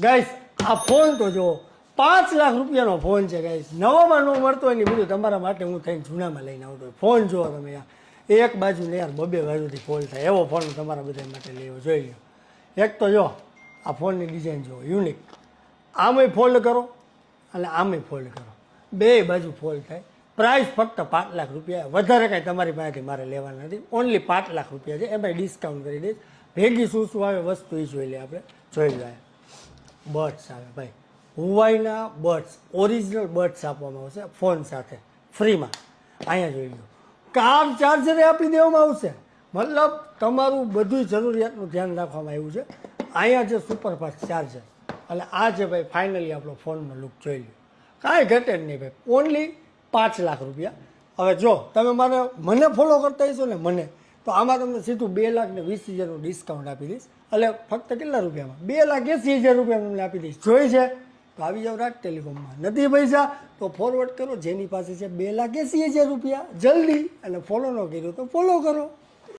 Guys આ phone તો જો 5 લાખ રૂપિયાનો ફોન છે ગાઈસ. નવામાં ન મળતો હોય ને બધું તમારા માટે હું થઈને જૂનામાં લઈને આવતો હોય. ફોન જો તમે યાર એક બાજુ ને યાર બબે બાજુથી ફોન થાય એવો ફોન તમારા બધા માટે લેવો જોઈ લો. એક તો જો આ ફોનની ડિઝાઇન જો યુનિક, આમેય ફોલ્ડ કરો અને આમેય ફોલ્ડ કરો, બે બાજુ ફોલ્ડ થાય. પ્રાઇસ ફક્ત 5 લાખ રૂપિયા, વધારે કાંઈ તમારી પાસેથી મારે લેવાના નથી. ઓનલી 5 લાખ રૂપિયા છે, એમાંય ડિસ્કાઉન્ટ કરી દઈશ. ભેગી શું શું આવે વસ્તુ એ જોઈ લે આપણે. જોઈ લે બર્ડ્સ આવે ભાઈ, હુવાઈના બર્ડ્સ, ઓરિજિનલ બર્ડ્સ આપવામાં આવશે ફોન સાથે ફ્રીમાં. અહીંયા જોઈ લો, કાર ચાર્જરે આપી દેવામાં આવશે. મતલબ તમારું બધું જરૂરિયાતનું ધ્યાન રાખવામાં આવ્યું છે. અહીંયા છે સુપરફાસ્ટ ચાર્જર, એટલે આ છે ભાઈ ફાઇનલી આપણો ફોનનો લુક જોઈ લો. કાંઈ ઘટે જ નહીં ભાઈ, ઓનલી 5 લાખ રૂપિયા. હવે જો તમે મને ફોલો કરતા હશો ને મને, તો આમાં તમને સીધું 2,20,000નું ડિસ્કાઉન્ટ આપી દઈશ. એટલે ફક્ત કેટલા રૂપિયામાં? 2,80,000 રૂપિયા તમને આપી દઈશ. જોઈ છે તો આવી જાઓ રાજ ટેલિકોમમાં. નથી પૈસા તો ફોરવર્ડ કરો, જેની પાસે છે 2,80,000 રૂપિયા, જલ્દી. અને ફોલો ન કર્યો તો ફોલો કરો.